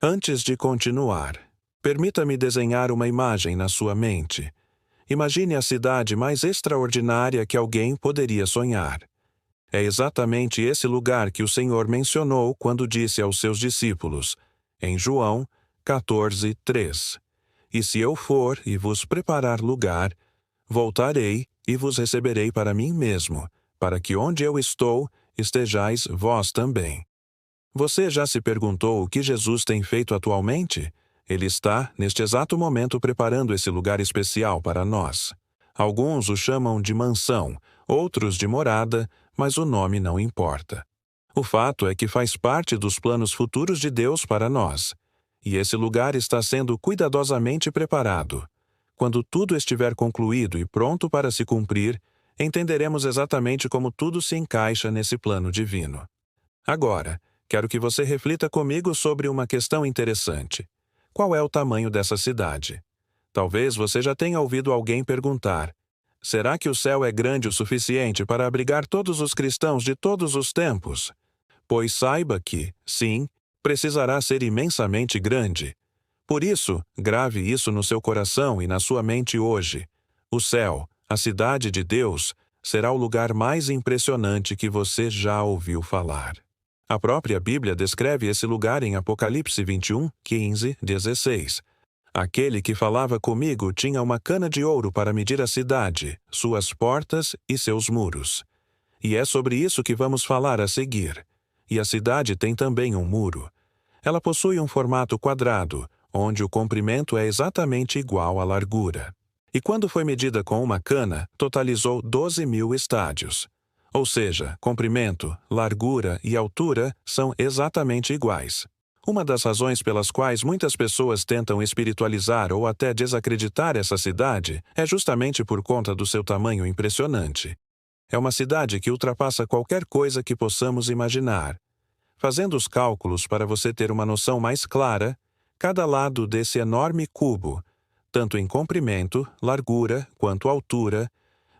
Antes de continuar, permita-me desenhar uma imagem na sua mente. Imagine a cidade mais extraordinária que alguém poderia sonhar. É exatamente esse lugar que o Senhor mencionou quando disse aos seus discípulos, em João 14:3. E se eu for e vos preparar lugar, voltarei e vos receberei para mim mesmo, para que onde eu estou, estejais vós também. Você já se perguntou o que Jesus tem feito atualmente? Ele está, neste exato momento, preparando esse lugar especial para nós. Alguns o chamam de mansão, outros de morada, mas o nome não importa. O fato é que faz parte dos planos futuros de Deus para nós. E esse lugar está sendo cuidadosamente preparado. Quando tudo estiver concluído e pronto para se cumprir, entenderemos exatamente como tudo se encaixa nesse plano divino. Agora, quero que você reflita comigo sobre uma questão interessante. Qual é o tamanho dessa cidade? Talvez você já tenha ouvido alguém perguntar: será que o céu é grande o suficiente para abrigar todos os cristãos de todos os tempos? Pois saiba que, sim, precisará ser imensamente grande. Por isso, grave isso no seu coração e na sua mente hoje. O céu, a cidade de Deus, será o lugar mais impressionante que você já ouviu falar. A própria Bíblia descreve esse lugar em Apocalipse 21, 15, 16. Aquele que falava comigo tinha uma cana de ouro para medir a cidade, suas portas e seus muros. E é sobre isso que vamos falar a seguir. E a cidade tem também um muro. Ela possui um formato quadrado, onde o comprimento é exatamente igual à largura. E quando foi medida com uma cana, totalizou 12.000 estádios. Ou seja, comprimento, largura e altura são exatamente iguais. Uma das razões pelas quais muitas pessoas tentam espiritualizar ou até desacreditar essa cidade é justamente por conta do seu tamanho impressionante. É uma cidade que ultrapassa qualquer coisa que possamos imaginar. Fazendo os cálculos para você ter uma noção mais clara, cada lado desse enorme cubo, tanto em comprimento, largura quanto altura,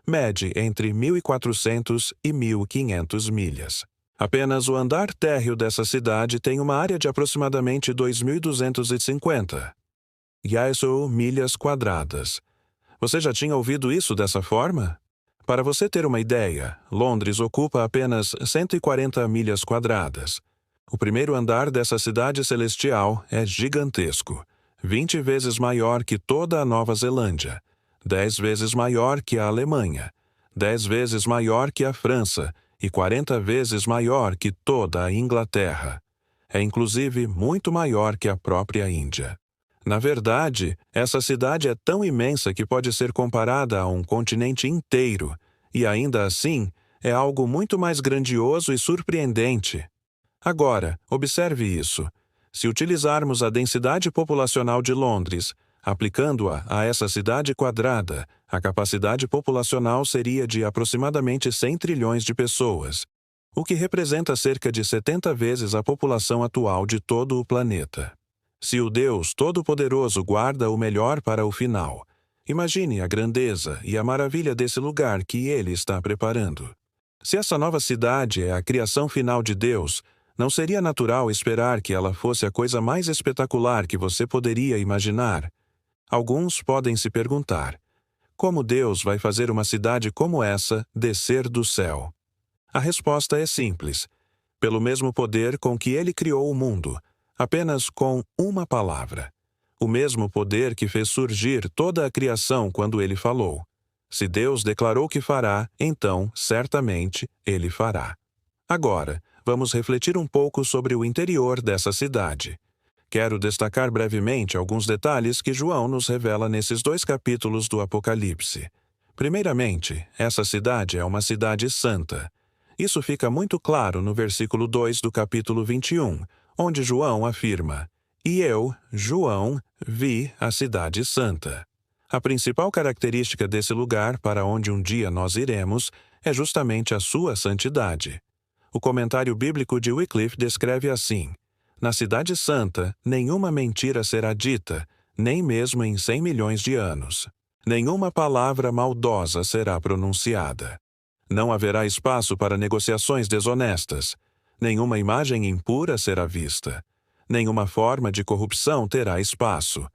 mede entre 1.400 e 1.500 milhas. Apenas o andar térreo dessa cidade tem uma área de aproximadamente 2.250 milhas quadradas. Você já tinha ouvido isso dessa forma? Para você ter uma ideia, Londres ocupa apenas 140 milhas quadradas. O primeiro andar dessa cidade celestial é gigantesco, 20 vezes maior que toda a Nova Zelândia, 10 vezes maior que a Alemanha, 10 vezes maior que a França e 40 vezes maior que toda a Inglaterra. É inclusive muito maior que a própria Índia. Na verdade, essa cidade é tão imensa que pode ser comparada a um continente inteiro, e ainda assim, é algo muito mais grandioso e surpreendente. Agora, observe isso. Se utilizarmos a densidade populacional de Londres, aplicando-a a essa cidade quadrada, a capacidade populacional seria de aproximadamente 100 trilhões de pessoas, o que representa cerca de 70 vezes a população atual de todo o planeta. Se o Deus Todo-Poderoso guarda o melhor para o final, imagine a grandeza e a maravilha desse lugar que Ele está preparando. Se essa nova cidade é a criação final de Deus, não seria natural esperar que ela fosse a coisa mais espetacular que você poderia imaginar? Alguns podem se perguntar: como Deus vai fazer uma cidade como essa descer do céu? A resposta é simples: pelo mesmo poder com que Ele criou o mundo, apenas com uma palavra. O mesmo poder que fez surgir toda a criação quando Ele falou. Se Deus declarou que fará, então, certamente, Ele fará. Agora, vamos refletir um pouco sobre o interior dessa cidade. Quero destacar brevemente alguns detalhes que João nos revela nesses 2 capítulos do Apocalipse. Primeiramente, essa cidade é uma cidade santa. Isso fica muito claro no versículo 2 do capítulo 21, onde João afirma: "E eu, João, vi a cidade santa." A principal característica desse lugar para onde um dia nós iremos é justamente a sua santidade. O comentário bíblico de Wycliffe descreve assim: "Na cidade santa, nenhuma mentira será dita, nem mesmo em 100 milhões de anos. Nenhuma palavra maldosa será pronunciada. Não haverá espaço para negociações desonestas. Nenhuma imagem impura será vista. Nenhuma forma de corrupção terá espaço.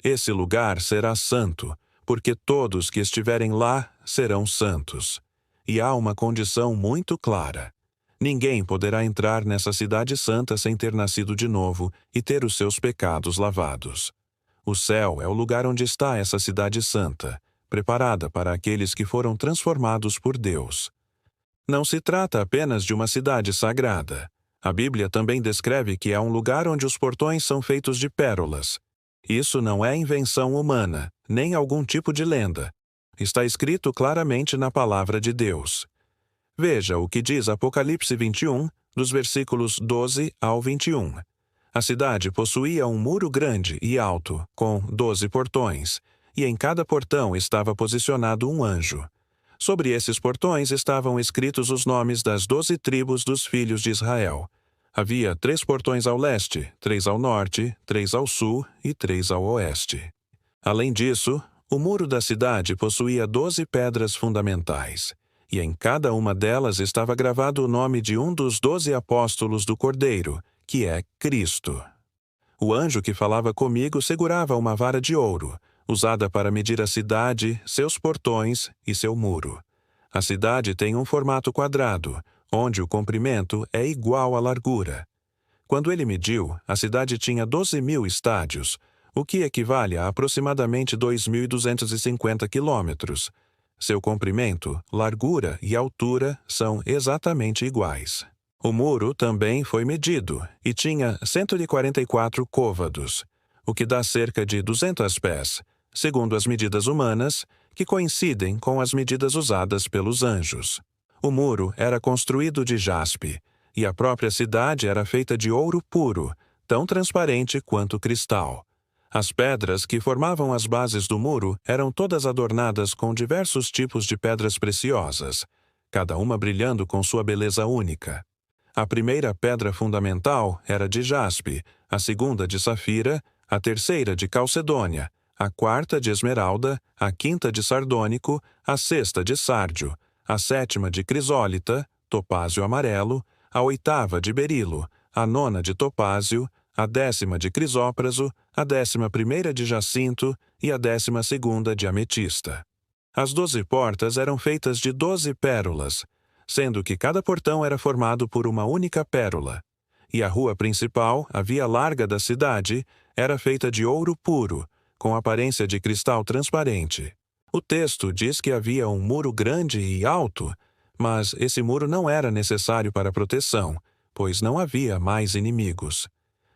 Esse lugar será santo, porque todos que estiverem lá serão santos. E há uma condição muito clara. Ninguém poderá entrar nessa cidade santa sem ter nascido de novo e ter os seus pecados lavados. O céu é o lugar onde está essa cidade santa, preparada para aqueles que foram transformados por Deus. Não se trata apenas de uma cidade sagrada. A Bíblia também descreve que é um lugar onde os portões são feitos de pérolas. Isso não é invenção humana, nem algum tipo de lenda. Está escrito claramente na palavra de Deus. Veja o que diz Apocalipse 21, dos versículos 12 ao 21. A cidade possuía um muro grande e alto, com 12 portões, e em cada portão estava posicionado um anjo. Sobre esses portões estavam escritos os nomes das 12 tribos dos filhos de Israel. Havia 3 portões ao leste, 3 ao norte, 3 ao sul e 3 ao oeste. Além disso, o muro da cidade possuía 12 pedras fundamentais, e em cada uma delas estava gravado o nome de um dos 12 apóstolos do Cordeiro, que é Cristo. O anjo que falava comigo segurava uma vara de ouro, usada para medir a cidade, seus portões e seu muro. A cidade tem um formato quadrado, onde o comprimento é igual à largura. Quando ele mediu, a cidade tinha 12.000 estádios, o que equivale a aproximadamente 2.250 quilômetros. Seu comprimento, largura e altura são exatamente iguais. O muro também foi medido e tinha 144 côvados, o que dá cerca de 200 pés, segundo as medidas humanas, que coincidem com as medidas usadas pelos anjos. O muro era construído de jaspe, e a própria cidade era feita de ouro puro, tão transparente quanto cristal. As pedras que formavam as bases do muro eram todas adornadas com diversos tipos de pedras preciosas, cada uma brilhando com sua beleza única. A primeira pedra fundamental era de jaspe, a segunda de safira, a terceira de calcedônia, a quarta de esmeralda, a quinta de sardônico, a sexta de sárdio, a sétima de crisólita, topázio amarelo, a oitava de berilo, a nona de topázio, a 10ª de crisópraso, a 11ª de jacinto e a 12ª de ametista. As 12 portas eram feitas de 12 pérolas, sendo que cada portão era formado por uma única pérola. E a rua principal, a via larga da cidade, era feita de ouro puro, com aparência de cristal transparente. O texto diz que havia um muro grande e alto, mas esse muro não era necessário para proteção, pois não havia mais inimigos.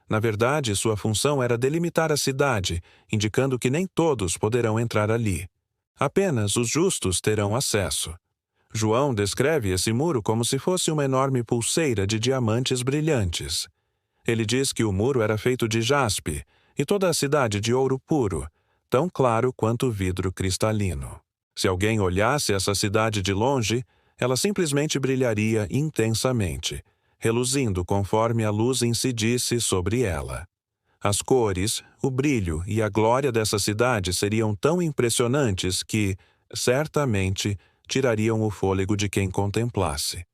Na verdade, sua função era delimitar a cidade, indicando que nem todos poderão entrar ali. Apenas os justos terão acesso. João descreve esse muro como se fosse uma enorme pulseira de diamantes brilhantes. Ele diz que o muro era feito de jaspe e toda a cidade de ouro puro, tão claro quanto vidro cristalino. Se alguém olhasse essa cidade de longe, ela simplesmente brilharia intensamente, reluzindo conforme a luz incidisse sobre ela. As cores, o brilho e a glória dessa cidade seriam tão impressionantes que, certamente, tirariam o fôlego de quem contemplasse.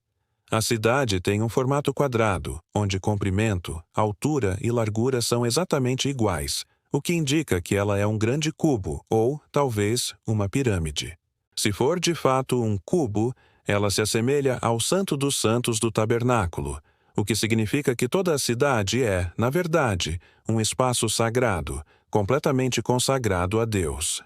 A cidade tem um formato quadrado, onde comprimento, altura e largura são exatamente iguais, o que indica que ela é um grande cubo ou, talvez, uma pirâmide. Se for de fato um cubo, ela se assemelha ao Santo dos Santos do tabernáculo, o que significa que toda a cidade é, na verdade, um espaço sagrado, completamente consagrado a Deus.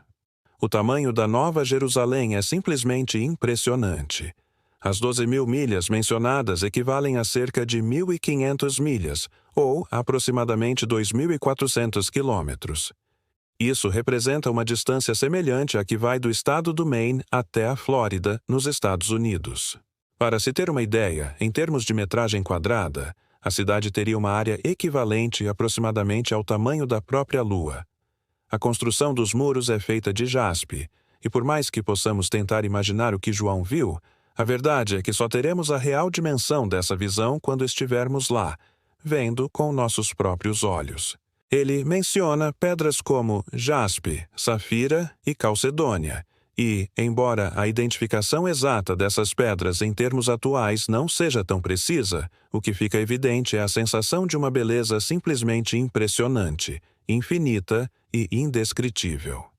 O tamanho da Nova Jerusalém é simplesmente impressionante. As 12.000 milhas mencionadas equivalem a cerca de 1.500 milhas, ou aproximadamente 2.400 quilômetros. Isso representa uma distância semelhante à que vai do estado do Maine até a Flórida, nos Estados Unidos. Para se ter uma ideia, em termos de metragem quadrada, a cidade teria uma área equivalente aproximadamente ao tamanho da própria Lua. A construção dos muros é feita de jaspe, e por mais que possamos tentar imaginar o que João viu, a verdade é que só teremos a real dimensão dessa visão quando estivermos lá, vendo com nossos próprios olhos. Ele menciona pedras como jaspe, safira e calcedônia, E, embora a identificação exata dessas pedras em termos atuais não seja tão precisa, o que fica evidente é a sensação de uma beleza simplesmente impressionante, infinita e indescritível.